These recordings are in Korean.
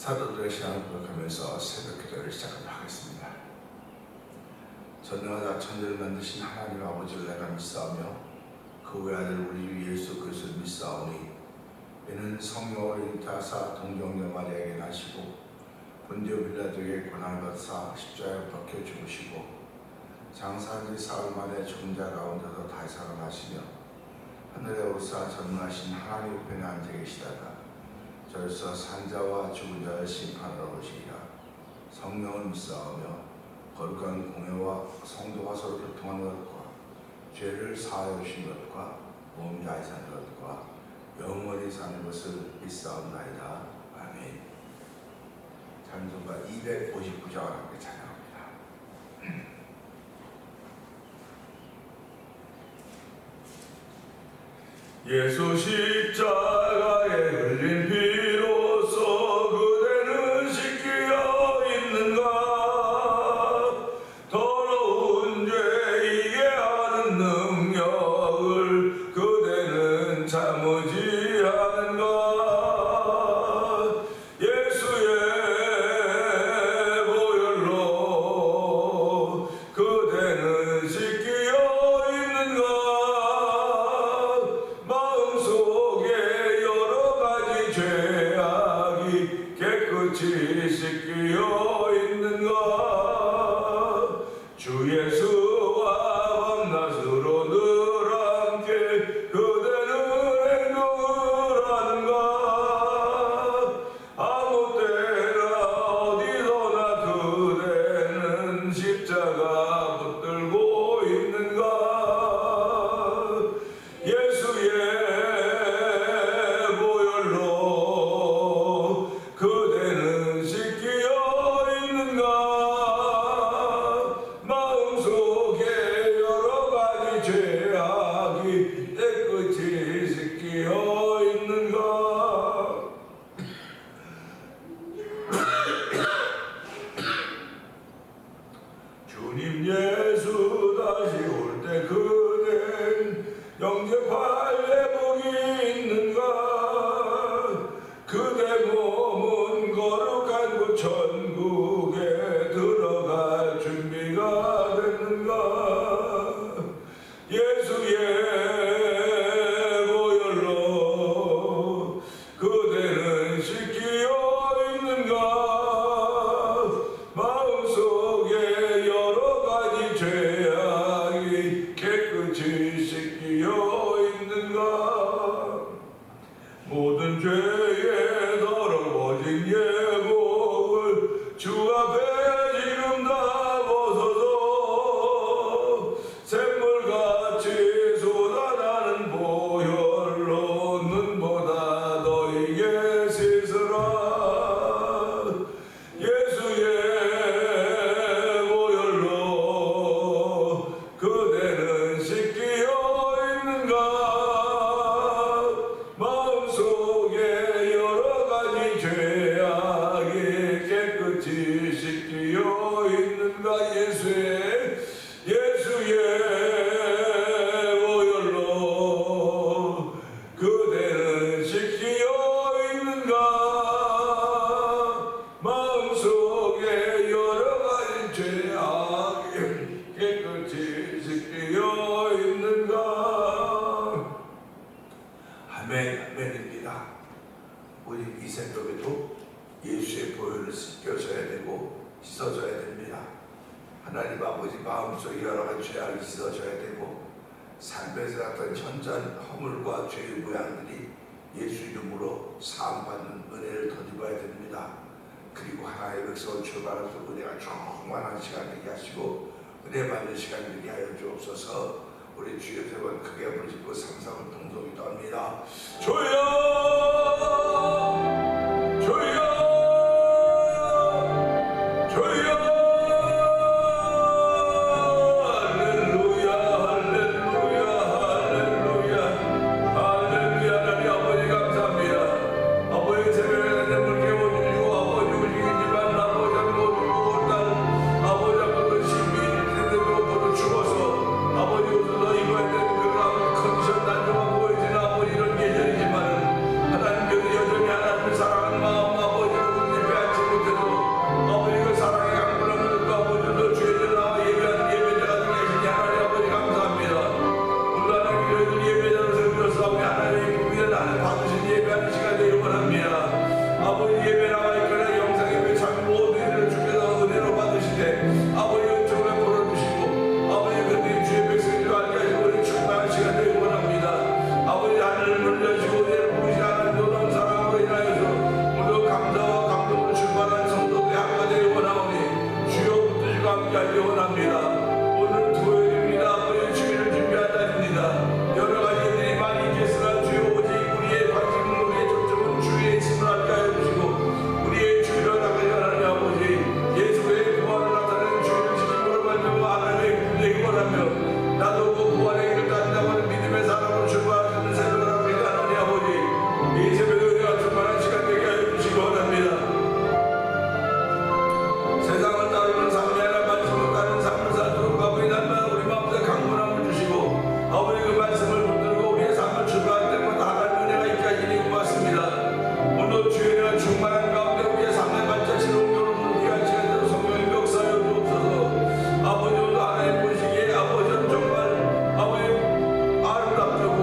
사도들의 신앙을 고백하면서 새벽 기도를 시작하도록 하겠습니다. 전능하다 천지를 만드신 하나님 아버지를 내가 믿사오며 그 외아들 우리 주 예수 그리스도를 믿사오니 이는 성령으로 잉태하사 동정녀 마리아에게 나시고 본디오 빌라도에게 고난을 받사 십자가에 박혀 죽으시고 장사한 지 사흘 만에 죽은 자 가운데서 다시 살아나시며 하늘에 오르사 전능하신 하나님 우편에 앉아 계시다가 저에서 산자와 죽은 자를 심판하러 오시리라. 성령을 믿사오며 거룩한 공회와 성도가 서로 교통하는 것과 죄를 사하여 주신 것과 몸 잘 사는 것과 영원히 사는 것을 믿사옵나이다. 아멘. 찬송가 259장을 함께 찬양합니다. 예수 십자가에 흘린 피로써 그대는 씻겨 있는가. 더러운 죄 이게 하는 능력을 그대는 참으지 않은가. 예수의 보혈로 그대는 씻겨 있는가. 죄악이 깨끗이 씻겨 있는가. 주 예수와 밤낮으로 늘 함께 그대는 행동을 하는가. 아무 때나 어디서나 그대는 십자가 붙들고 있는가. 예수의 그대는 씻겨 있는가. 마음속에 여러 가지 죄악이 깨끗이 씻겨 있는가. 주님 예수 다시 올 때 그댄 영접할 예복이 있는가. 그대 몸은 거룩한 곳 천국에 들어갈 준비가 됐는가. 예수의 보혈로 그대는 씻겨 있는가. 마음속에 여러 가지 죄악이 깨끗이 씻겨 있는가. 모든 죄에 더러워진 예복을 주 앞에 지금 다 벗어서 샘물같이 쏟아나는 보혈로 눈보다 너희에게 씻으라. 예수의 보혈로 그대는 씻겨 있는가. 마음속에 여러 가지 죄악이 깨끗이 씻겨 있는가. 예수의 보혈로 그대는 씻겨 있는가. 마음속에 여러 가지 죄악이 깨끗이 씻겨 있는가. 아멘, 아멘입니다. 우리 이 새벽에도 예수의 보혈을 씻겨줘야 되고 씻어줘야 됩니다. 하나님 아버지 마음속에 여러 가지 죄악을 씻어줘야 되고 삶에서 났던 현저한 허물과 죄의 모양들이 예수 이름으로 사함받는 은혜를 덧입어야 됩니다. 그리고 하나님의 백성을 출발해서 은혜가 충만한 시간 되게 하시고 은혜 받는 시간 되게 하여 주옵소서. 우리 주여 세 번 크게 부르시고 삼삼을 동동이 떠납니다. 주여 주여 주여. 할렐루야 할렐루야 할렐루야 할렐루야. 하나님 아버지 감사합니다. 아버지 새벽에 내 물 깨워주시고 아버지 우시겠지만 아버지 모두 딸 아버지 아버지 신비 모두 죽어서 아버지 옷을 입어야 되는 그런 컨디션 난조가 보이지는 아버지 이런 계절이지만 하나님 예배 나와 있거나 영상 예배 참 모든 일을 주께서 은혜로 받으시되 아버지 은총을 풀어주시고 아버지 그들이 주의 백성들 알게 하시고 우리 충만한 시간 되기 원합니다. 아버지 하늘을 물려주시고 은혜를 보이지 않은 놀라운 사랑으로 인하여서 오늘 감사와 감동으로 출발한 성도들의 하루가 되기 원하오니 주여 붙드시고 함께 하기 원합니다. 오늘 토요일입니다. 아버지 주일을 준비한 날입니다. 여러 가지 일들이 많이 있겠으나 주여 오직 우리의 관심은 우리의 초점은 주의 있음을 알게 하여 주시고 우리의 주일을 나가게 하나님 아버지 예수의 부활을 나타내는 주일을 지킴으로 말미암아 하나님의 군대이기 원하며 나도 그 부활의 길을 따른다고 하는 믿음의 사람으로 출발하는 새벽을 합니다. 하나님 아버지 이 새벽에 은혜가 충만한 시간 되게 하여 주시기 원합니다. 세상을 따르는 삶이 아니라 말씀을 따르는 삶을 살도록 아버지 날마다 우리 마음속에 강건함을 주시고 아버지 그 말씀을 붙들고 우리의 삶을 출발할 때마다 하나님 은혜가 있게 하시니 고맙습니다. 오늘 주의 은혜가 충만한 가운데 우리의 삶의 발자취를 옮겨놓는 귀한 시간대로 성령의 역사여 주옵소서. 아버지 오늘 하나님 보시기에 아버지는 정말 아버지 아름답고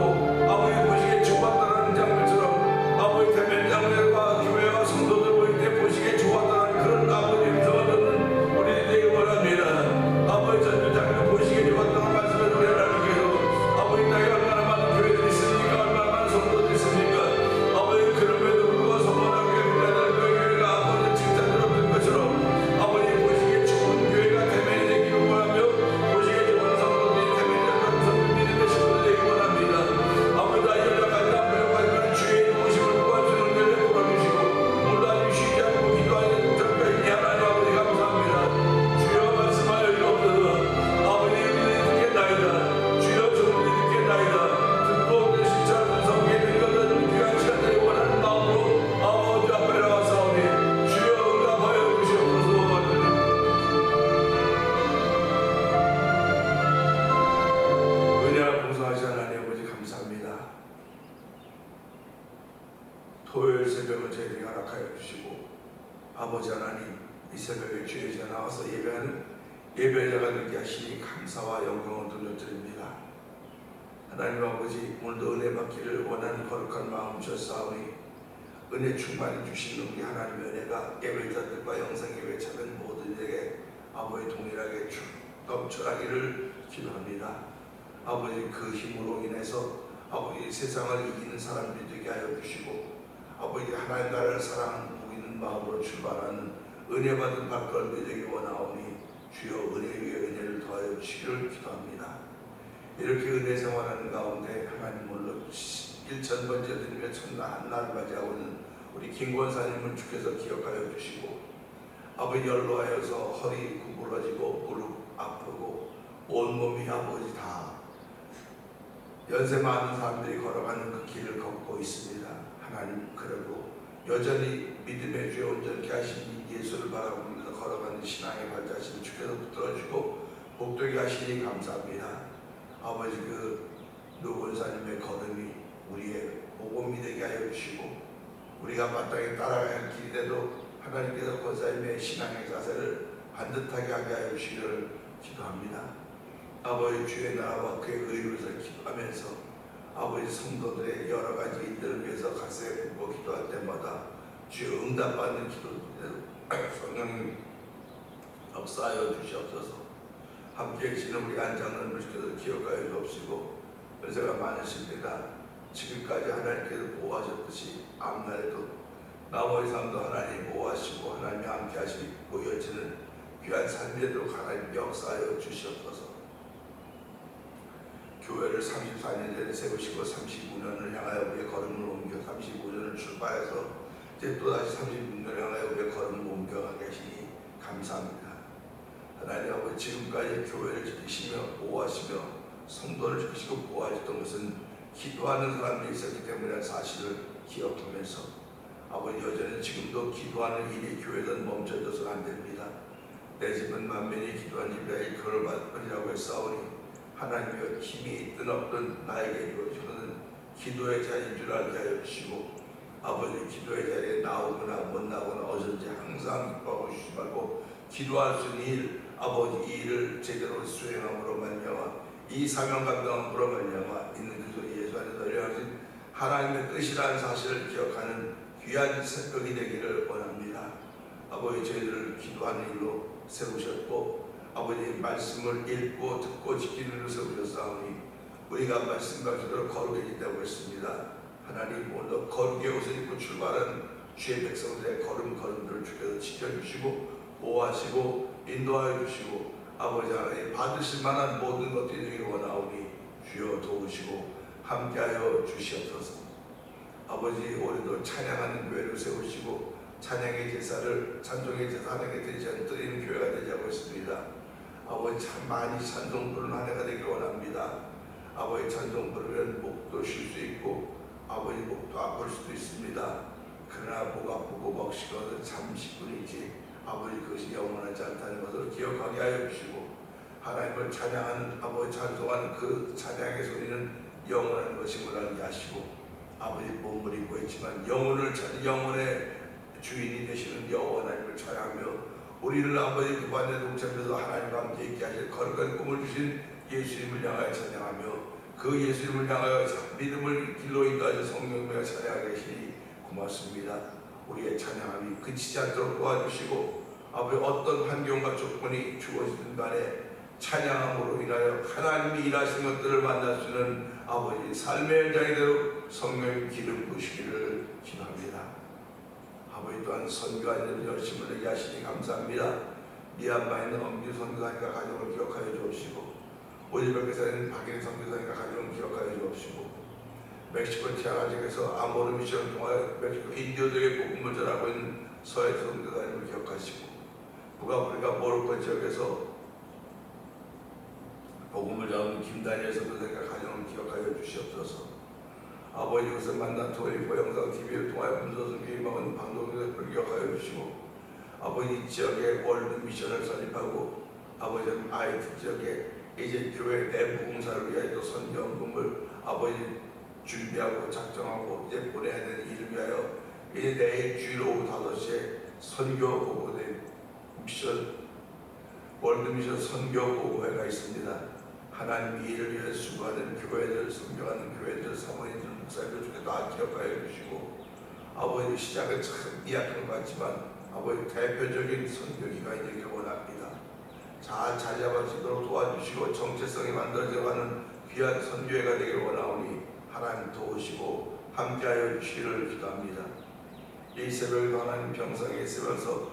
아버지 보시기에 좋았다는 장면처럼 아버지 대면장례와 교회와 성도들 보일 때 보시기에 좋았다는 그런 아버지 음성을 듣는 우리들이 되기 원합니다. 아버지 전주장면 보시기에 좋았다는 말씀을 우리 하나님께서 아버지 땅에 얼마나 많은 교회들이 있습니까? 얼마나 많은 성도들이 있습니까? 아버지 그럼에도 불구하고 성원하게 빛나는 그 교회가 아버지 칭찬을 얻는 것처럼 아버지 보시기에 좋은 교회가 대면이 되기를 원하며 보시기에 좋은 성도들이 대면이 되는 성도들이 되시기를 되기 원합니다. 아버지 다 여러 가지 남부여가지고 주의 모심을 구할 수 있는 은혜를 풀어주시고 오늘 아주 쉬지 않고 기도하는 특별히 하나님 아버지 감사합니다. 주여 말씀하여 주옵소서. 아버지 우리들이 듣겠나이다. 주여 정부이 듣겠나이다. 듣고 오늘 신처럼 성경에 읽어드리는 귀한 시간 되기 원하는 마음으로 아버지 앞에 나와사오니 주여 응답하여 주시옵소서. 은혜와 공성하신 하나님 아버지 감사합니다. 토요일 새벽을 저희에게 허락하여 주시고 아버지 하나님 이 새벽에 주의 자 나와서 예배하는 예배자가 되게 하시니 감사와 영광을 돌려드립니다. 하나님 아버지 오늘도 은혜 받기를 원하는 거룩한 마음 주셨사오니 은혜 충만히 주시는 우리 하나님의 은혜가 예배자들과 영상 예배 찾은 모든에게 아버지 동일하게 넘쳐나기를 기도합니다. 아버지 그 힘으로 인해서 아버지 세상을 이기는 사람들이 되게 하여 주시고 아버지 하나님 나라를 사랑하는 복 있는 마음으로 출발하는 은혜 받은 발걸음이 되기 원하오니 주여 은혜 위에 은혜를 더하여 주시기를 기도합니다. 이렇게 은혜 생활하는 가운데 하나님 물론 1000번째 드리며 첫날 한날 맞이하고 있는 우리 김권사님을 주께서 기억하여 주시고 아버지 연로하여서 허리 구부러지고 무릎 아프고 온몸이 아버지 다 연세 많은 사람들이 걸어가는 그 길을 걷고 있습니다. 하나님 그래도 여전히 믿음의 주에 온전케 하시니 예수를 바라보면서 걸어가는 신앙의 발자취를 주께서 붙들어주고 복되게 하시니 감사합니다. 아버지 그 노권사님의 걸음이 우리의 복음이 되게 하여 주시고 우리가 마땅히 따라가야 할 길인데도 하나님께서 권사님의 신앙의 자세를 반듯하게 하게 하여 주시기를 기도합니다. 아버지 주의 나라와 그의 의를 위해서 기도하면서 아버지 성도들의 여러 가지 일들을 위해서 가슴에 붓고 기도할 때마다 주의 응답받는 기도들 성령님 역사하여 주시옵소서. 함께 계시는 우리 안장로님을 주께서 기억하여 주옵시고 연세가 많으십니다. 지금까지 하나님께서 보호하셨듯이 앞날에도 나머지 삶도 하나님 보호하시고 하나님이 함께 하시고 보여지는 귀한 삶이 되도록 하나님 역사하여 주시옵소서. 교회를 34년 전에 세우시고 35년을 향하여 우리의 걸음을 옮겨 35년을 출발해서 이제 또다시 36년을 향하여 우리의 걸음을 옮겨가게 하시니 감사합니다. 하나님 아버지 지금까지 교회를 지키시며 보호하시며 성도를 지키시고 보호하셨던 것은 기도하는 사람들이 있었기 때문이라는 사실을 기억하면서 아버지 여전히 지금도 기도하는 일이 교회는 멈춰져서는 안 됩니다. 내 집은 만민이 기도하는 집이라 일컬을 받으리라고 했사오니 하나님의 힘이 있든 없든 나에게 이루어지는 기도의 자리인 줄 알게 하여 주시고 아버지 기도의 자리에 나오거나 못 나오거나 어딘지 항상 기뻐하고 주시지 말고 기도할 수 있는 일 아버지 이 일을 제대로 수행함으로 말미암아 이 사명 감당함으로 말미암아 있는 그리스도 예수 안에서 열려진 하나님의 뜻이라는 사실을 기억하는 귀한 새벽이 되기를 원합니다. 아버지, 저희들을 기도하는 일로 세우셨고 아버지 말씀을 읽고 듣고 지키는 일로 세우셨사오니 우리가 말씀과 기도로 거룩해진다고 했습니다. 하나님, 오늘 거룩의 옷을 입고 출발한 주의 백성들의 걸음걸음들을 주께서 지켜주시고 보호하시고 인도하여 주시고 아버지 하나님 받으실 만한 모든 것들이 되기를 원하오니 주여 도우시고 함께하여 주시옵소서. 아버지, 우리도 찬양하는 교회를 세우시고 찬양의 제사를 찬송의 제사하게 드리는 교회가 되자고 했습니다. 아버지, 참 많이 찬송 부르는 한 해가 되기를 원합니다. 아버지, 찬송 부르면 목도 쉴 수 있고 아버지 목도 아플 수도 있습니다. 그러나 목 아프고 먹시거든 잠시뿐이지 아버지 그것이 영원하지 않다는 것을 기억하게 하여 주시고 하나님을 찬양하는 아버지 찬송하는 그 찬양의 소리는 영원한 것임을 알게 하시고 아버지 몸을 입고 있지만 영혼의 주인이 되시는 여호와 하나님을 찬양하며 우리를 아버지 그 반대 동참에서 하나님과 함께 있게 하실 거룩한 꿈을 주신 예수님을 향하여 찬양하며 그 예수님을 향하여 믿음을 길로 인도하신 성령님을 찬양하게 하시니 고맙습니다. 우리의 찬양함이 그치지 않도록 도와주시고 아버지 어떤 환경과 조건이 주어지든 간에 찬양함으로 인하여 하나님이 일하신 것들을 만날 수 있는 아버지 삶의 현장이 되도록 성령의 기름 부으시기를 기도합니다. 아버지 또한 선교하는 열심을 내게 하시니 감사합니다. 미얀마에 있는 엄규 선교사님과 가정을 기억하여 주옵시고 오지백에서 있는 박인희 선교사님과 가정을 기억하여 주옵시고 멕시코 티아가족에서 아모르 미션을 통하여 멕시코 인디오들에게 복음을 전하고 있는 서해 선교사님을 기억하시고 북아프리카 모로코 지역에서 복음을 전하는 김다니엘 선교사님과 가정을 기억하여 주시옵소서. 아버지, 이곳에 만난 토리포 영상 TV를 통하여 문서선 교육하는 방송국을 기억하여 주시고 아버지 지역에 월드 미션을 설립하고 아버지 IT 지역에 이제 교회 내부 공사를 위하여 선교헌금을 아버지 준비하고 작정하고 이제 보내야 되는 일을 위하여 이제 내일 주일 오후 5시에 선교 보고대 미션 월드 미션 선교 보고회가 있습니다. 하나님 이 일을 위해 수고하는 교회들, 선교하는 교회들, 사모님들, 목사님들 중에 다 기억하여 주시고 아버지 시작은 참 미약한 것 같지만 아버지 대표적인 선교 기관이 되기를 원합니다. 잘 잡아지도록 도와주시고 정체성이 만들어져가는 귀한 선교회가 되기를 원하오니 하나님 도우시고 함께하여 주시기를 기도합니다. 이 새벽에도 하나님 병상에 있으면서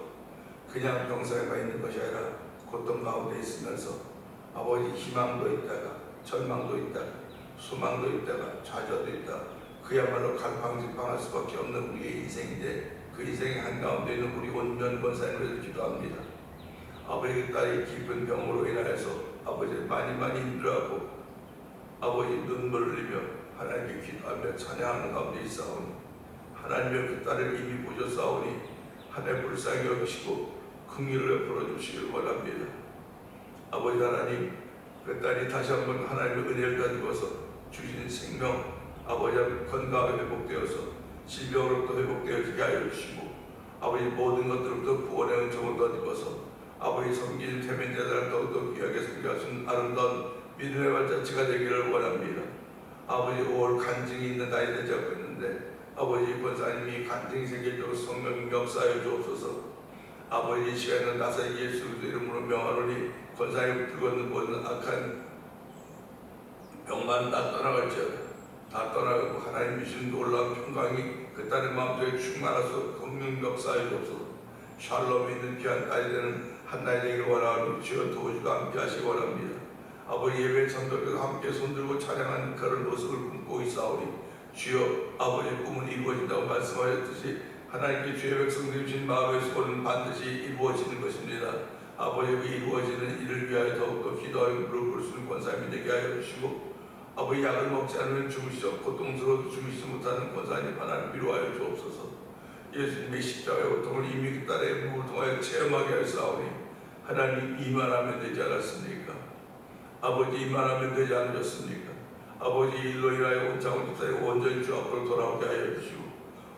그냥 병상에만 있는 것이 아니라 고통 가운데 있으면서 아버지 희망도 있다가 절망도 있다가 소망도 있다가 좌절도 있다가 그야말로 갈팡질팡할 수밖에 없는 우리의 인생인데 그 인생의 한가운데 있는 우리 온면 권사님을 기도합니다. 아버지 딸이 깊은 병으로 인하여서 아버지 많이 힘들어하고 아버지 눈물을 흘리며 하나님께 기도하며 찬양하는 가운데 있사오니 하나님의 그 딸을 이미 보셨사오니 하나님 불쌍히 여기시고 긍휼을 베풀어 주시길 원합니다. 아버지 하나님, 그 딸이 다시 한번 하나님의 은혜를 가지고서 주신 생명 아버지 건강하게 회복되어서 질병으로부터 회복되어지게 하여 주시고 아버지 모든 것들로부터 구원의 은총을 거두어서 아버지 섬기는 태면제단을 더욱더 귀하게 섬겨하신 아름다운 믿음의 발자취가 되기를 원합니다. 아버지 5월 간증이 있는 날이 되지 않고 있는데 아버지 권사님이 간증이 생기도록 성령 역사하여 주옵소서. 아버지 이 시간에는 나사 예수 그리스도 이름으로 명하노니 권사님 불건는 모든 악한 병만 다 떠나갈지어다. 다 떠나가고 하나님 주신 놀라운 평강이 그 딸의 마음속에 충만하소 성령 역사하여 주옵소서. 샬롬이 있는 귀한 딸이 되는 한 날이 되기를 원하오니 주여 도우시고 함께 하시기 원합니다. 아버지 예배 참석해서 함께 손들고 찬양하는 그런 모습을 꿈꾸고 있사오니 주여 아버지의 꿈은 이루어진다고 말씀하셨듯이 하나님께 주의 백성들이 주신 마음의 소원은 반드시 이루어지는 것입니다. 아버지에게 이루어지는 일을 위하여 더욱더 기도하여 무릎 꿇을 수 있는 권사님이 되게 하여 주시고 아버지 약을 먹지 않으면 죽으시죠. 고통스러워도 죽이지 못하는 권사님 하나님 위로하여 주옵소서. 예수님의 십자가의 고통을 이미 그 딸의 몸을 통하여 체험하게 하였사오니 하나님 이만하면 되지 않았습니까? 아버지 이만하면 되지 않으셨습니까? 아버지 일로 인하여 온창원 집사의 온전히 주 앞으로 돌아오게 하여 주시고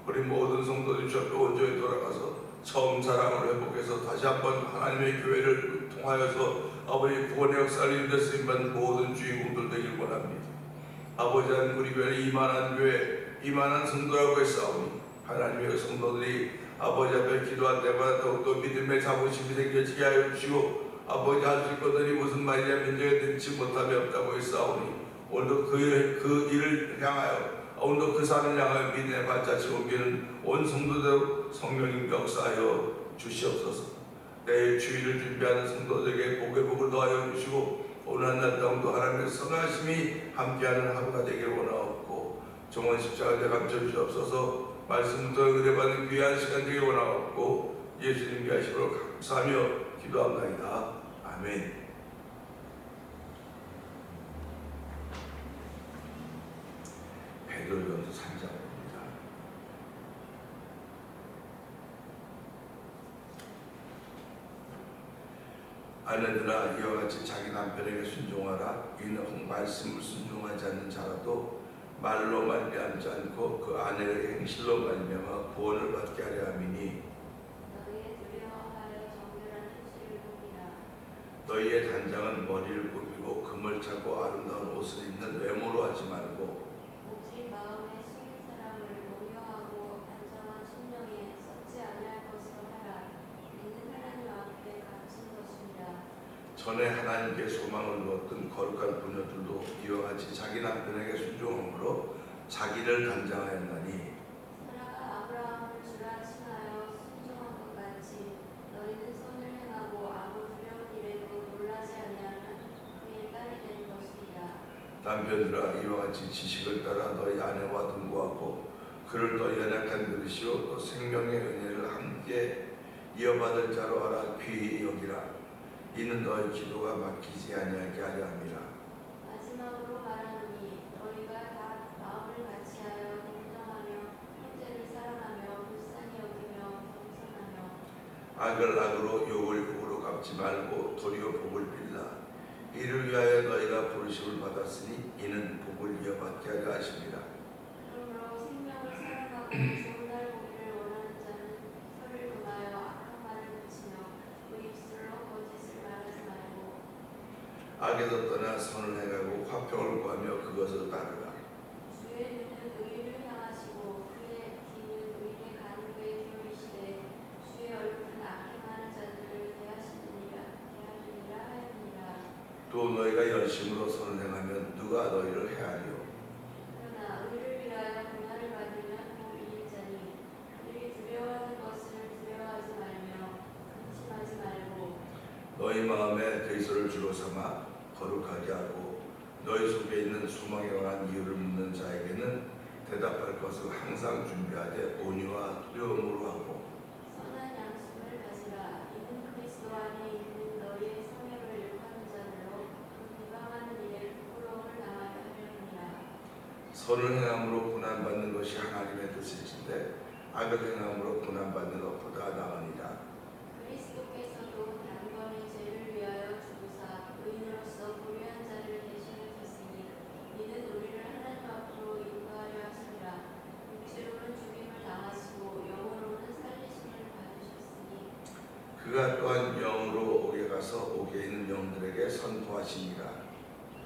우리 모든 성도들 주 앞에 온전히 돌아가서 처음 사랑을 회복해서 다시 한번 하나님의 교회를 통하여서 아버지 구원의 역사를 이루는 데 쓰임받는 모든 주인공들 되길 원합니다. 아버지 하나님 우리 교회는 이만한 교회 이만한 성도라고 했사오니 하나님의 성도들이 아버지 앞에 기도할 때마다 더욱더 믿음의 자부심이 생겨지게 하여 주시고 아버지 할 수 있거든이 무슨 말이냐면 내가 능치 못함이 없다고 했사오니 오늘도 그 일을 향하여 오늘도 그 산을 향하여 믿음의 발자취 옮기는 온 성도들 성령님 역사하여 주시옵소서. 내일 주일을 준비하는 성도들에게 복의 복을 더하여 주시고 오늘 한날 동안도 하나님의 선하심이 함께하는 하루가 되길 원하옵고 정원 십자가에 감춰 주시옵소서. 말씀부터 은혜받는 귀한 시간 되길 원하옵고 예수님 계시므로 감사하며 기도합나이다. 아멘. 베드로전서 3장입니다. 아내들아 이와 같이 자기 남편에게 순종하라. 이는 말씀을 순종하지 않는 자라도 말로 말미암지 않고 그 아내의 행실로 말미암아 구원을 받게 하려 함이니 너희의 단장은 머리를 굽히고 금을 차고 아름다운 옷을 입는 외모로 하지 말고 오직 마음에 숙인 사람을 모녀하고 단정한 심령에 썩지 아니할 것으로 하라. 이는 하나님 앞에 갇힌 것입니다. 전에 하나님께 소망을 두었던 거룩한 부녀들도 이와 같이 자기 남편에게 순종함으로 자기를 단장하였나니 사라가 아브라함을 주라 칭하여 순종한 것 같이 너희는 선을 행하고 아무 두려운 일에도 놀라지 아니하는 그의 딸이 되는 것이니라. 남편들아 이와 같이 지식을 따라 너희 아내와 동거하고 그를 더 연약한 그릇이요 또 생명의 은혜를 함께 이어받을 자로 하라. 귀히 여기라. 이는 너희 기도가 막히지 아니하게 하려 함이라. 마지막으로 말하노니 너희가 다 마음을 같이하여 동정하며 형제를 사랑하며 불쌍히 여기며 겸손하며 악을 악으로 욕을 욕으로 갚지 말고 도리어 복을 빌라. 이를 위하여 너희가 부르심을 받았으니 이는 복을 이어받게 하려 하십니다. 그러므로 생명을 사랑하고 좋은 날 보기를 원하는 자는 혀를 금하여 악한 말을 그치며 그 입술로 거짓을 말하지 말고 악에서 떠나 선을 행하고 화평을 구하며 그것을 따르라. 주의 눈은 의를 향하시고 그의 귀는 의의 간구에 기울이시되 주의 얼굴은 악행하는 자들을 대하시느니라 하였느니라. 또 너희가 열심으로 선을 행하면 누가 너희를 해하리요. 그러나 의를 위하여 고난을 받으면 복이 있자니 그들이 두려워하는 것을 두려워하지 말며 근심하지 말고 너희 마음에 대소를 주로 삼아 거룩하게 하고 너희 속에 있는 소망에 관한 이유를 묻는 자에게는 대답할 것을 항상 준비하되 온유와 두려움으로 하고 선한 양심을 가지라. 이는 그리스도 안에 있는 너희의 성혈을 욕하는 자들로 그 비방하는 일에 부끄러움을 당하게 하려니라. 선을 행함으로 고난받는 것이 하나님의 뜻이신데 악을 행함으로 고난받는 것보다 나으니라. 그리스도께서도 단번에 죄를 위하여 죽으사 의인으로서 고귀한 자를 대신하셨으니 이는 우리를 하나님 앞으로 인도하려 하시니라. 육체로는 죽임을 당하시고 영으로는 살리심을 받으셨으니 그가 또한 영으로 옥에 가서 옥에 있는 영들에게 선포하시니라.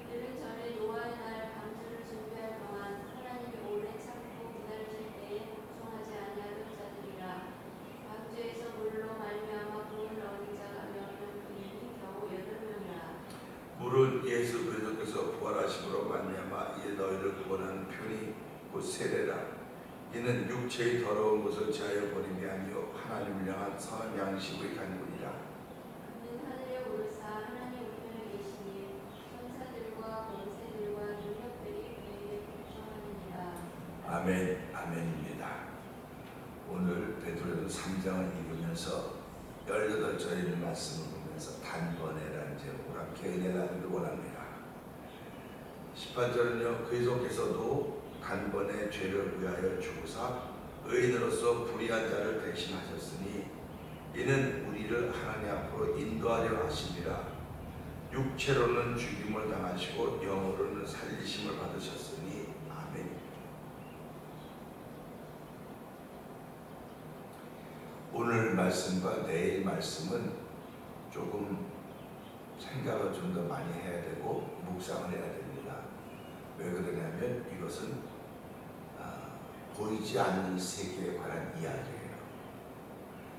그들은 전에 노아의 날 방주를 준비할 동안 하나님이 오래 참고 기다리실 때에 복종하지 아니하던 자들이라. 방주에서 물로 말미암아 구원을 얻은 자가 몇 명뿐이니 겨우 8명이라. 물은 예수 그리스도께서 부활하심으로 말미암아 이제 너희를 구원하는 편이 곧 세례라. 이는 육체의 더러운 것을 제하여 버림이 아니요 하나님을 향한 선한 양식의 간구니라. 그는 하늘에 오르사 하나님 우편에 계시니 천사들과 권세들과 능력들이 그에게 복종하느니라. 아멘, 아멘입니다. 오늘 베드로전서 3장을 읽으면서 18절에 있는 말씀을 보면서 단번에라는 제목으로 함께 은혜 나누길 원합니다. 18절은요 그리스도께서도 단번에 죄를 위하여 죽으사 의인으로서 불의한 자를 대신하셨으니 이는 우리를 하나님 앞으로 인도하려 하심이라. 육체로는 죽임을 당하시고 영으로는 살리심을 받으셨으니 아멘. 오늘 말씀과 내일 말씀은 조금 생각을 좀 더 많이 해야 되고 묵상을 해야 됩니다. 왜 그러냐면 이것은 보이지 않는 세계에 관한 이야기예요.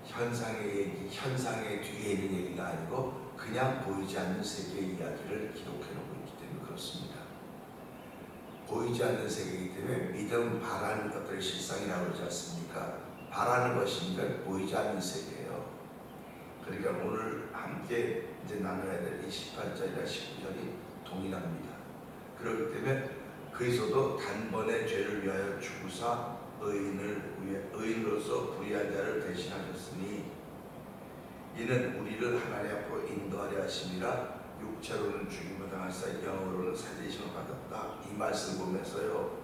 현상의 얘기, 현상의 뒤에 있는 얘기가 아니고 그냥 보이지 않는 세계의 이야기를 기록해놓고 있기 때문에 그렇습니다. 보이지 않는 세계이기 때문에 믿음, 바라는 것들의 실상이라고 그러지 않습니까? 바라는 것이니까 보이지 않는 세계예요. 그러니까 오늘 함께 이제 나눠야 될 이 18절이나 19절이 동일합니다. 그렇기 때문에 그리스도도 단번에 죄를 위하여 죽으사 의인으로서 불의한 자를 대신하셨으니 이는 우리를 하나님 앞으로 인도하려 하심이라. 육체로는 죽임을 당하사 영으로는 살리심을 받았다. 이 말씀 보면서요,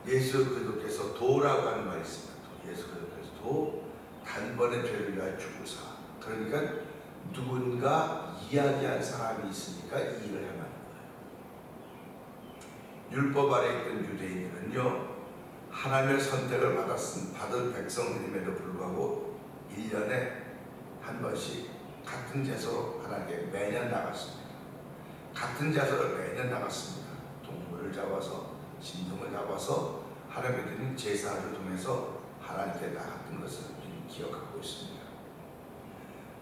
예수 그리스도께서 도라고 하는 말이 있습니다. 예수 그리스도께서 도, 단번에 죄를 위하여 죽으사. 그러니까 누군가 이야기한 사람이 있으니까 이 일을 행하는 거예요. 율법 아래 있던 유대인들은요, 하나님의 선택을 받은 백성들임에도 불구하고 1년에 한 번씩 같은 제사로 하나님께 매년 나갔습니다. 같은 제사로 매년 나갔습니다. 동물을 잡아서, 짐승을 잡아서 하나님께 드린 제사를 통해서 하나님께 나갔던 것을 기억하고 있습니다.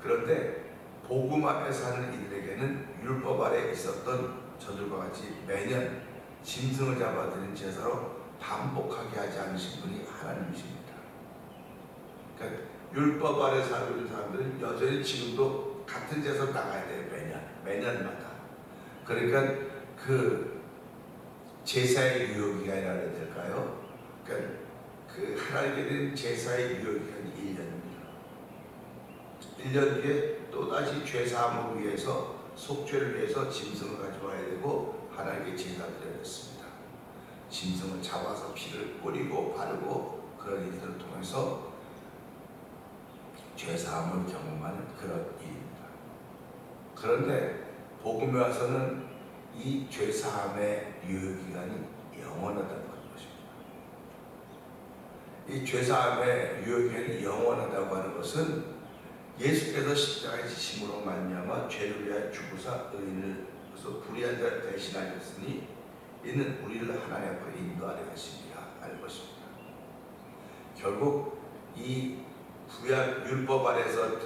그런데 복음 앞에 사는 이들에게는 율법 아래 있었던 저들과 같이 매년 짐승을 잡아드린 제사로 반복하게 하지 않으신 분이 하나님이십니다. 그러니까 율법 아래 살고 있는 사람들은 여전히 지금도 같은 제사로 나가야 돼요. 매년마다. 그러니까 그 제사의 유효기간이라 해야 될까요? 그러니까 그 하나님께 드린 제사의 유효기간이 1년입니다. 1년 뒤에 또다시 죄사함을 위해서, 속죄를 위해서 짐승을 가져와야 되고 하나님께 제사를 드려야 됐습니다. 짐승을 잡아서 피를 뿌리고 바르고 그런 일들을 통해서 죄사함을 경험하는 그런 일입니다. 그런데 복음에 와서는 이 죄사함의 유효기간이 영원하다는 것입니다. 이 죄사함의 유효기간이 영원하다고 하는 것은 예수께서 십자가에 지심으로 말미암아 죄를 위하여 죽으사 의인으로서 불의한 자를 대신하셨으니 이는 우리를 하나님 앞으로 인도하려 하심이라 하는 것입니다. 결국 이 구약 율법 아래서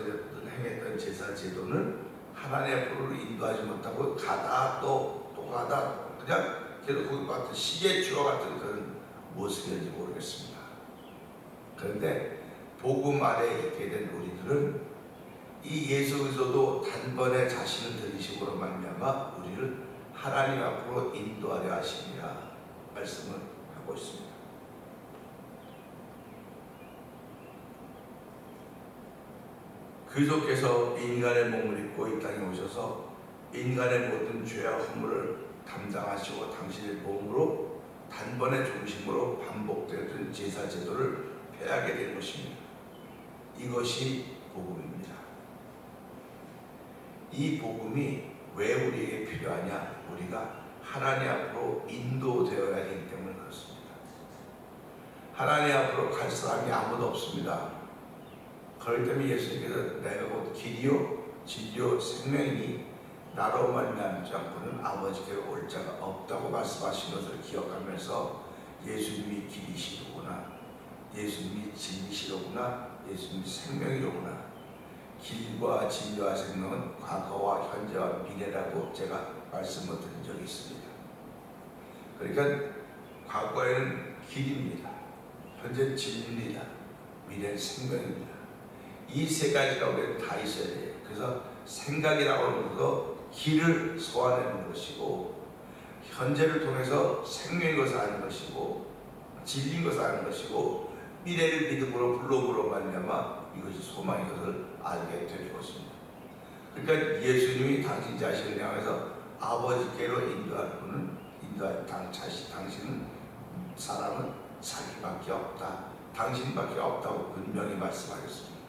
행했던 제사 제도는 하나님 앞으로 인도하지 못하고 가다 또 가다 그냥 계속 거기 같은 시계추와 같은 그런 모습이었는지 모르겠습니다. 그런데 복음 아래에 있게 된 우리들은 이 예수 그리스도도 단번에 자신을 들이심으로 말미암아 우리를 하나님 앞으로 인도하려 하심이라 말씀을 하고 있습니다. 그리스도께서 인간의 몸을 입고 이 땅에 오셔서 인간의 모든 죄와 허물을 담당하시고 당신의 몸으로 단번에 중심으로 반복되었던 제사 제도를 폐하게 된 것입니다. 이것이 복음입니다. 이 복음이 왜 우리에게 필요하냐? 우리가 하나님 앞으로 인도되어야 하기 때문에 그렇습니다. 하나님 앞으로 갈 사람이 아무도 없습니다. 그렇기 때문에 예수님께서 내가 곧 길이요 진리요 생명이니 나로 말미암지 않고는 아버지께로 올 자가 없다고 말씀하신 것을 기억하면서 예수님이 길이시로구나, 예수님이 진리시로구나, 예수님이 생명이로구나. 길과 진리와 생명은 과거와 현재와 미래라고 제가 말씀을 드린 적이 있습니다. 그러니까 과거에는 길입니다. 현재 진리입니다. 미래는 생명입니다. 이 세 가지가 우리는 다 있어야 돼요. 그래서 생각이라고 하는 것도 길을 소화하는 것이고, 현재를 통해서 생명의 것을 아는 것이고, 진리인 것을 아는 것이고, 미래를 믿음으로 불로으로 말미암아 이것이 소망의 것을 알게 될 것입니다. 그러니까 예수님이 당신 자신을 향해서 아버지께로 인도할 분은 당신은 사람은 자기밖에 없다, 당신밖에 없다고 분명히 말씀하셨습니다.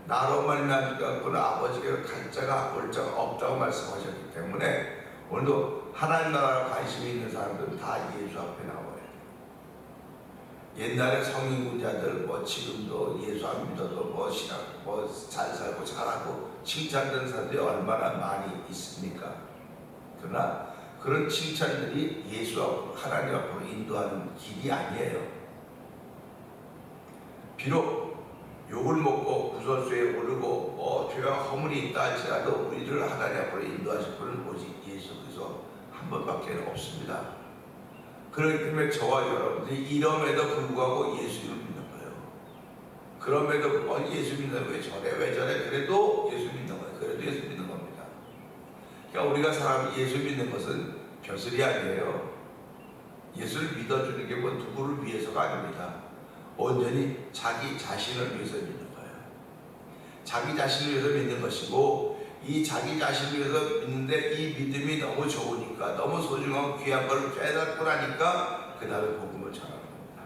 나로 말미암지 않고는 아버지께로 갈 자가 올 자가 없다고 말씀하셨기 때문에 오늘도 하나님 나라에 관심이 있는 사람들은 다 예수 앞에 나와야 돼요. 옛날에 성인군자들 지금도 예수 안 믿어도 신앙 잘 살고 잘하고 칭찬되는 사람들이 얼마나 많이 있습니까? 그러나 그런 칭찬들이 예수 앞으로, 하나님 앞으로 인도하는 길이 아니에요. 비록 욕을 먹고 구설수에 오르고 죄와 허물이 있다 할지라도 우리를 하나님 앞으로 인도하실 분은 오직 예수 그리스도 한 번밖에 없습니다. 그렇기 때문에 저와 여러분들이 이럼에도 불구하고 예수님을 믿는 거예요. 그럼에도 예수 믿는 왜 저래 그래도 예수 믿는 거예요. 그래도 예수 믿는 겁니다. 그러니까 우리가 예수 믿는 것은 벼슬이 아니에요. 예수를 믿어주는 게 뭐 누구를 위해서가 아닙니다. 온전히 자기 자신을 위해서 믿는 거예요. 자기 자신을 위해서 믿는 것이고, 이 자기 자신을 위해서 믿는데 이 믿음이 너무 좋으니까, 너무 소중하고 귀한 걸 깨닫고 나니까 그 다음에 복음을 전하는 겁니다.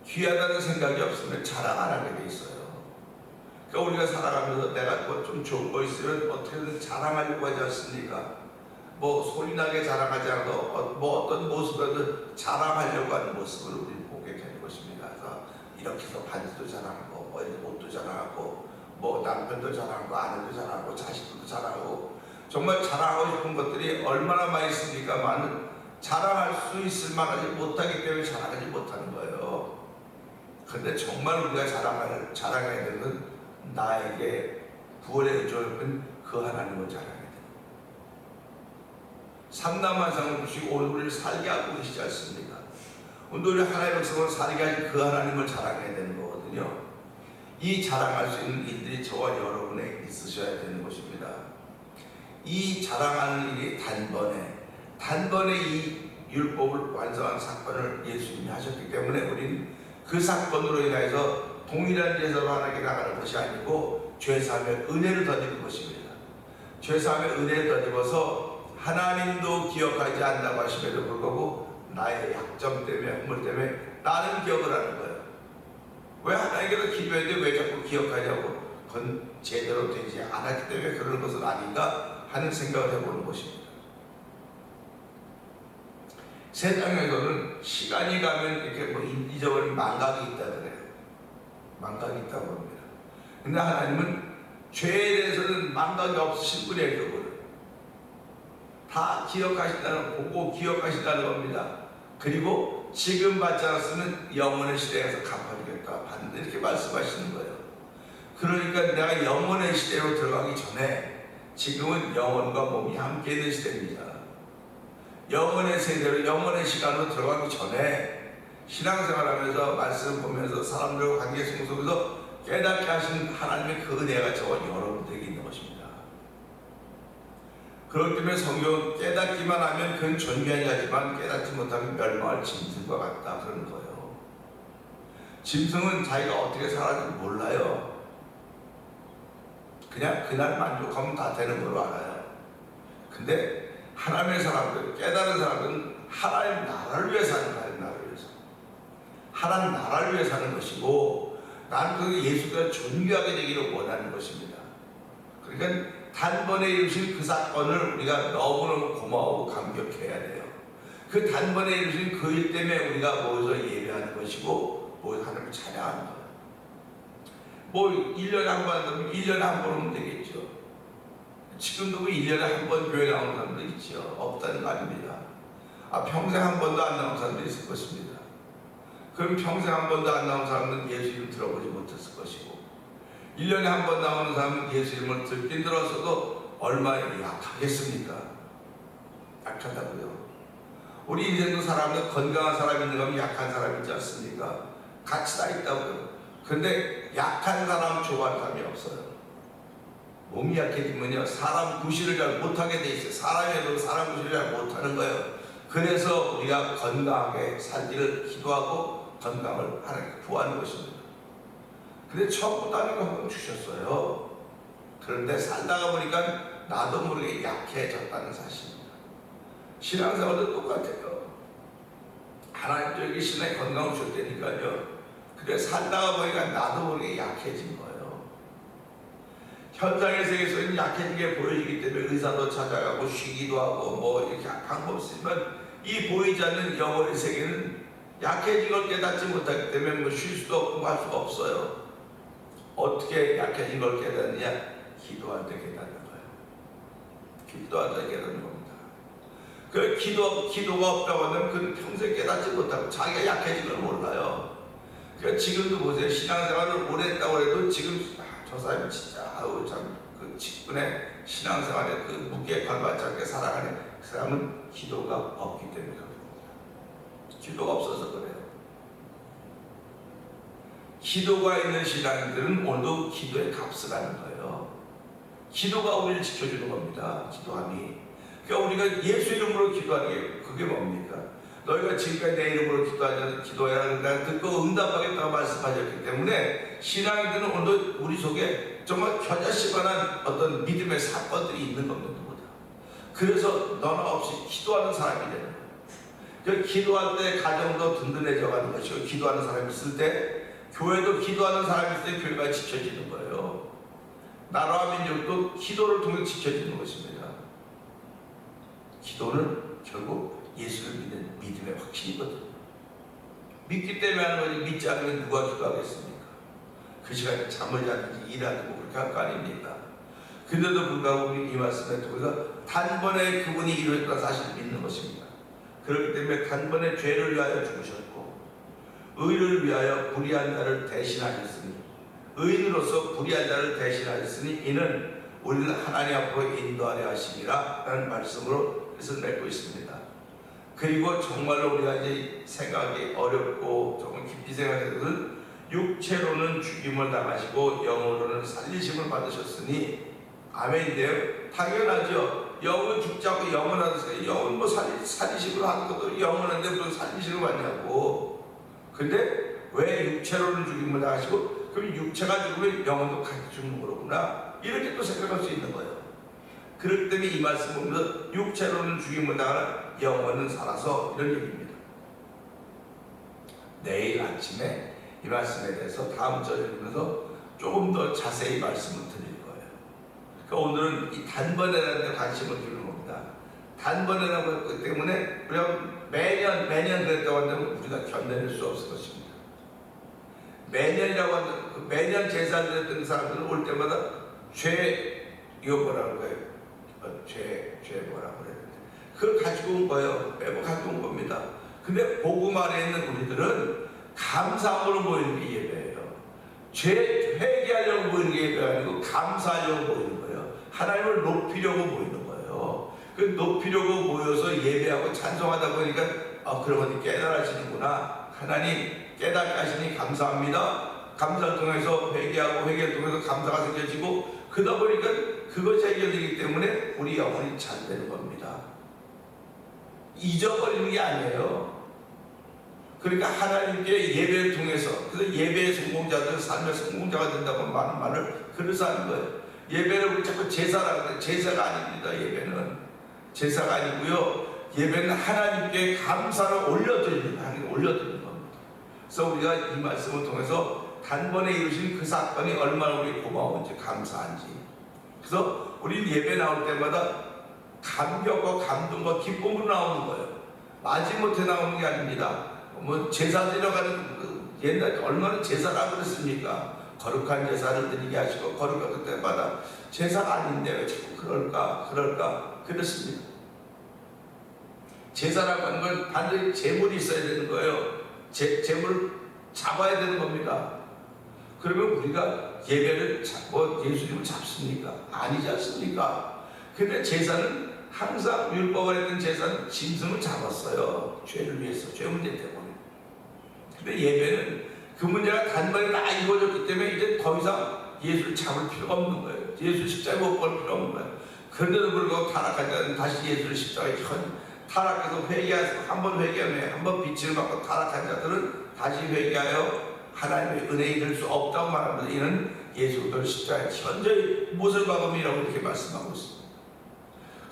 귀하다는 생각이 없으면 자랑 안 하게 돼 있어요. 그러니까 우리가 살아가면서 내가 뭐 좀 좋은 거 있으면 어떻게든 자랑하려고 하지 않습니까? 뭐 소리나게 자랑하지 않아도 뭐 어떤 모습이라도 자랑하려고 하는 모습을 우리 보게 되는 것입니다. 그래서 이렇게 해서 반지도 자랑하고 뭐 옷도 자랑하고 뭐 남편도 자랑하고 아내도 자랑하고 자식들도 자랑하고 정말 자랑하고 싶은 것들이 얼마나 많이 있습니까? 많은 자랑할 수 있을 만하지 못하기 때문에 자랑하지 못하는 거예요. 그런데 정말 우리가 자랑해야 되는 건 나에게 구원의 은총을 그 하나님을 자랑해야 돼요. 삼남만상을 주시고 오늘 우리를 살게 하고 계시지 않습니까? 오늘 우리 하나님의 백성을 살게 하신 그 하나님을 자랑해야 되는 거거든요. 이 자랑할 수 있는 일들이 저와 여러분에게 있으셔야 되는 것입니다. 이 자랑하는 일이 단번에 이 율법을 완성한 사건을 예수님이 하셨기 때문에 우리는 그 사건으로 인해서 동일한 제사로 하나님께 나가는 것이 아니고 죄사함의 은혜를 덧입는 것입니다. 죄사함의 은혜를 덧입어서 하나님도 기억하지 않는다고 하심에도 불구하고 나의 약점 때문에 허물 때문에 나는 기억을 하는 거예요. 왜 하나님께서 기도했는데 왜 자꾸 기억하냐고, 그건 제대로 되지 않았기 때문에 그런 것은 아닌가 하는 생각을 해보는 것입니다. 세상에서는 시간이 가면 이렇게 뭐 잊어버린 망각이 있다 그래요. 망각이 있다고 합니다. 근데 하나님은 죄에 대해서는 망각이 없으신 분이에요. 그분은 다 기억하신다는, 보고 기억하신다는 겁니다. 그리고 지금 받지 않았으면 영원의 시대에서 갚아주겠다, 반드시 이렇게 말씀하시는 거예요. 그러니까 내가 영원의 시대로 들어가기 전에 지금은 영혼과 몸이 함께 있는 시대입니다. 영원의 세대로, 영원의 시간으로 들어가기 전에 신앙생활하면서 말씀 보면서 사람들과 관계 속에서 깨닫게 하신 하나님의 그 은혜가 저와 여러분들에게 있는 것입니다. 그렇기 때문에 성경은 깨닫기만 하면 그건 존귀하니 하지만 깨닫지 못하면 멸망할 짐승과 같다 그러는 거예요. 짐승은 자기가 어떻게 살았는지 몰라요. 그냥 그날 만족하면 다 되는 걸로 알아요. 근데 하나님의 사람들, 깨달은 사람들은 하나님 나라를 위해 사는 거예요. 하나님 나라를 위해 사는 것이고, 나는 그 예수가 존귀하게 되기를 원하는 것입니다. 그러니까 단번에 이루신 그 사건을 우리가 너무너무 고마워하고 감격해야 돼요. 그 단번에 이루신 그 일 때문에 우리가 모여서 예배하는 것이고, 모여서 하나님을 찬양하는 거예요. 뭐 1년에 한 번 한다면 1년에 한 번 오면 되겠죠. 지금도 1년에 한 번 교회 나오는 사람도 있죠. 없다는 거 아닙니다. 평생 한 번도 안 나온 사람도 있을 것입니다. 그럼 평생 한 번도 안 나온 사람은 예수 이름 들어보지 못했을 것이고, 1년에 한 번 나오는 사람은 예수 이름을 듣긴 들었어도 얼마나 약하겠습니까? 약하다고요. 우리 인생도 사람은 건강한 사람이 있는가 하면 약한 사람이 있지 않습니까? 같이 다 있다고요. 근데 약한 사람 좋아하는 사람이 없어요. 몸이 약해지면요, 사람 구실을 잘 못하게 돼 있어요. 사람이라도 사람 구실을 잘 못하는 거예요. 그래서 우리가 건강하게 살기를 기도하고 건강을 하나님께 구하는 것입니다. 근데 처음부터 하나님께 한번 주셨어요. 그런데 살다가 보니까 나도 모르게 약해졌다는 사실입니다. 신앙생활도 똑같아요. 하나님도 여기 신의 건강을 주셨다니까요. 근데 살다가 보니까 나도 모르게 약해진 거예요. 현상의 세계에서는 약해진 게 보여지기 때문에 의사도 찾아가고 쉬기도 하고 뭐 이렇게 방법 쓰지만, 이 보이지 않는 영혼의 세계는 약해진 걸 깨닫지 못하기 때문에 뭐 쉴 수도 없고 할 수가 없어요. 어떻게 약해진 걸 깨닫느냐? 기도할 때 깨닫는 거예요. 기도할 때 깨닫는 겁니다. 그 기도가 없다고 하면 그는 평생 깨닫지 못하고 자기가 약해진 걸 몰라요. 그러니까 지금도 보세요. 신앙생활을 오래 했다고 해도 지금 저 사람이 진짜 참그 직분에 신앙생활에 그 무게에 걸맞지 않게 살아가는 그 사람은 기도가 없기 때문에 그런 겁니다. 기도가 없어서 그래요. 기도가 있는 신앙인들은 오늘도 기도의 값을 하는 거예요. 기도가 우리를 지켜주는 겁니다. 기도함이. 그러니까 우리가 예수 이름으로 기도하는 게 그게 뭡니까? 너희가 지금까지 내 이름으로 기도해야 한다. 듣고 응답하겠다고 말씀하셨기 때문에 신앙인들은 오늘도 우리 속에 정말 겨자씨만한 어떤 믿음의 사건들이 있는 겁니다. 그래서 너나 없이 기도하는 사람이 되는 거예요. 그 기도할 때 가정도 든든해져 가는 것이고, 기도하는 사람이 있을 때 교회도 기도하는 사람이 있을 때 교회가 지켜지는 거예요. 나라와 민족도 기도를 통해 지켜지는 것입니다. 기도는 결국 예수를 믿는 믿음의 확신이거든요. 믿기 때문에 하는 거지, 믿지 않으면 누가 기도하겠습니까? 그 시간에 잠을 자든지 일하든지 그렇게 할 거 아닙니까? 근데도 불구하고 우리 이 말씀에 통해서 단번에 그분이 이루었다는 사실을 믿는 것입니다. 그렇기 때문에 단번에 죄를 위하여 죽으셨고 의를 위하여 불의한 자를 대신하셨으니, 의인으로서 불의한 자를 대신하셨으니 이는 우리를 하나님 앞으로 인도하려 하심이라 라는 말씀으로 뜻을 맺고 있습니다. 그리고 정말로 우리가 이제 생각이 어렵고 조금 깊이 생각해서 육체로는 죽임을 당하시고 영으로는 살리심을 받으셨으니 아멘인데요. 당연하죠. 영은 죽지 않고 영은 하세요. 영은 뭐 살리심을 하는 것도 영원한데 무슨 살리심을 받냐고. 근데 왜 육체로는 죽임을 당하시고 그럼 육체가 죽으면 영혼도 같이 죽는 거구나, 이렇게 또 생각할 수 있는 거예요. 그렇기 때문에 이 말씀 보면서 육체로는 죽임을 당하나 영혼은 살아서, 이런 얘기입니다. 내일 아침에 이 말씀에 대해서 다음 절에 보면서 조금 더 자세히 말씀을 드릴 거예요. 그러니까 오늘은 이 단번에라는 데 관심을 두는 겁니다. 단번에라고 했기 때문에 우리가 매년 그랬다고 한다면 우리가 견뎌낼 수 없을 것입니다. 매년이라고 한다면 매년 제사를 드렸던 사람들은 올 때마다 이거 뭐라고 그래요? 죄 뭐라고 그래요? 그걸 가지고 온 거예요. 매번 가지고 온 겁니다. 근데 복음 안에 있는 우리들은 감사함으로 보이는 게 예배예요. 죄 회개하려고 보이는 게 예배가 아니고 감사하려고 보이는 거예요. 하나님을 높이려고 보이는 거예요. 그 높이려고 모여서 예배하고 찬송하다 보니까 그러면 깨달아지는구나. 하나님 깨닫게 하시니 감사합니다. 감사를 통해서 회개하고 회개를 통해서 감사가 생겨지고, 그러다 보니까 그것이 해결되기 때문에 우리 영혼이 잘 되는 겁니다. 잊어버리는 게 아니에요. 그러니까 하나님께 예배를 통해서, 그래서 예배의 성공자들, 삶의 성공자가 된다고 많은 말을 그래서 하는 거예요. 예배를 우리 자꾸 제사라고 해요. 제사가 아닙니다. 예배는 제사가 아니고요. 예배는 하나님께 감사를 올려드리는 겁니다. 그래서 우리가 이 말씀을 통해서 단번에 이루신 그 사건이 얼마나 우리 고마운지, 감사한지. 그래서 우리 예배 나올 때마다 감격과 감동과 기쁨으로 나오는 거예요. 마지못해 나오는 게 아닙니다. 뭐 제사 드려가는 옛날에 얼마나 제사라고 그랬습니까? 거룩한 제사를 드리게 하시고 거룩한 때마다 제사가 아닌데 왜 자꾸 그럴까 그렇습니다. 제사라고 하는 건 반드시 제물이 있어야 되는 거예요. 제물을 잡아야 되는 겁니다. 그러면 우리가 예배를 예수님을 잡습니까? 아니지 않습니까? 근데 제사는 항상 율법 안에 있던 제사는 짐승을 잡았어요. 죄를 위해서, 죄 문제 때문에. 근데 예배는 그 문제가 단번에 다 이루어졌기 때문에 이제 더 이상 예수를 잡을 필요가 없는 거예요. 예수 십자가에 못 걸 필요가 없는 거예요. 그런데도 불구하고 타락한 자는 다시 예수를 십자가에 타락해서 회개해서 한번 회개하면 한번 빛을 받고 타락한 자들은 다시 회개하여 하나님의 은혜에 이를 수 없다고 말합니다. 이는 예수를 십자가에 현저히 못을 박음이라고 이렇게 말씀하고 있습니다.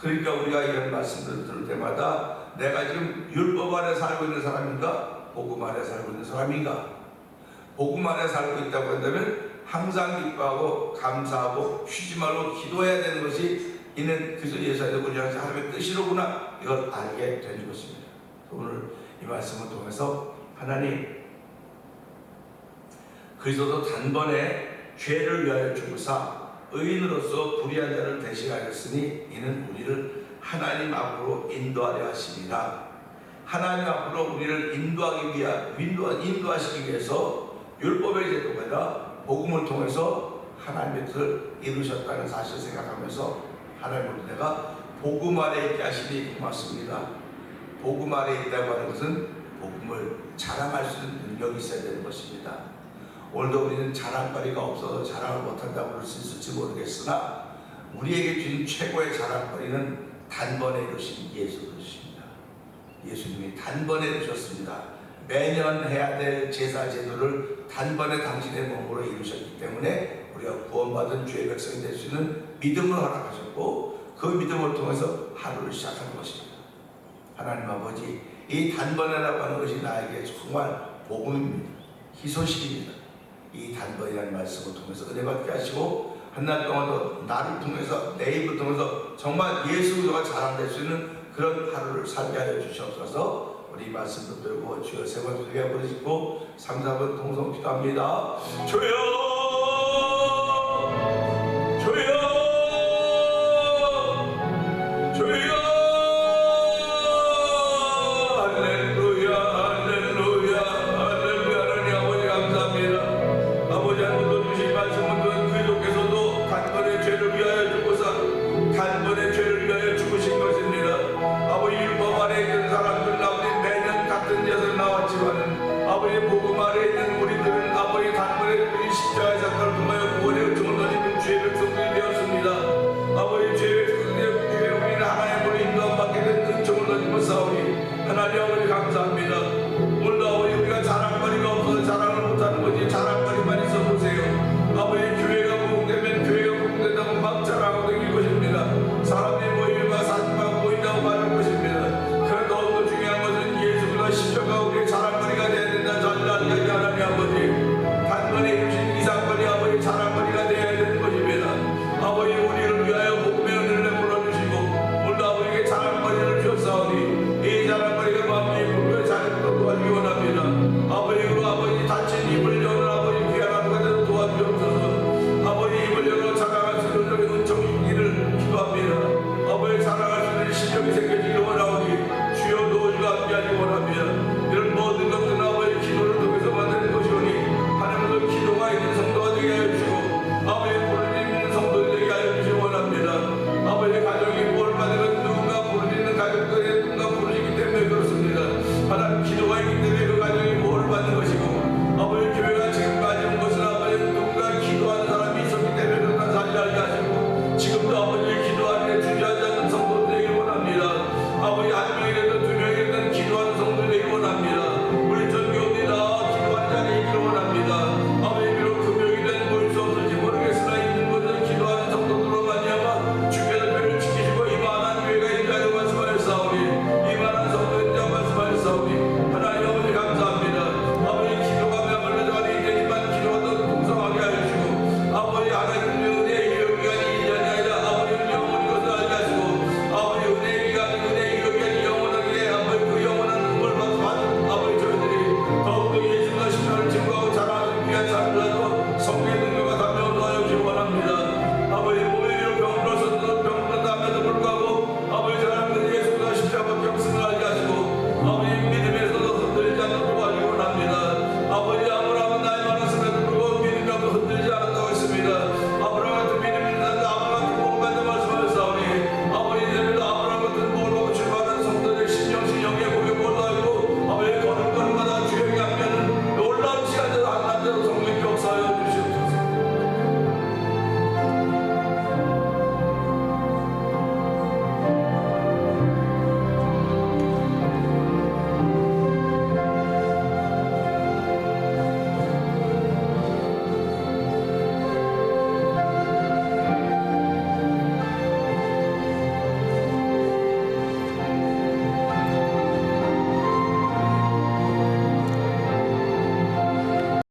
그러니까 우리가 이런 말씀들을 들을 때마다 내가 지금 율법 안에 살고 있는 사람인가? 복음 안에 살고 있는 사람인가? 복음 안에 살고 있다고 한다면 항상 기뻐하고 감사하고 쉬지 말고 기도해야 되는 것이 이는 그래서 예수님의 우리 하나님의 뜻이로구나, 이걸 알게 되는 것입니다. 오늘 이 말씀을 통해서 하나님 그리스도도 단번에 죄를 위하여 죽으사 의인으로서 불의한 자를 대신하였으니 이는 우리를 하나님 앞으로 인도하려 하심이라. 하나님 앞으로 우리를 인도하시기 위해서 율법의 제도가 아니라 복음을 통해서 하나님의 뜻을 이루셨다는 사실을 생각하면서 하나님 내가 복음 아래 있게 하시니 고맙습니다. 복음 아래 있다고 하는 것은 복음을 자랑할 수 있는 능력이 있어야 되는 것입니다. 오늘도 우리는 자랑거리가 없어서 자랑을 못한다고 그럴 수 있을지 모르겠으나 우리에게 주신 최고의 자랑거리는 단번에 이루신 예수 그리스도입니다. 예수님이 단번에 이루셨습니다. 매년 해야 될 제사 제도를 단번에 당신의 몸으로 이루셨기 때문에 우리가 구원받은 주의 백성이 될 수 있는 믿음을 허락하셨고 그 믿음을 통해서 하루를 시작하는 것입니다. 하나님 아버지, 이 단번에라고 하는 것이 나에게 정말 복음입니다. 희소식입니다. 이 단번이라는 말씀을 통해서 은혜 받게 하시고 한 날 동안도 나를 통해서 내 입을 통해서 정말 예수 그리스도가 자랑될 수 있는 그런 하루를 살게 하여 주시옵소서. 우리 말씀 붙들고 주여 세 번 크게 부르시고 3, 4번 동성 기도합니다. 주여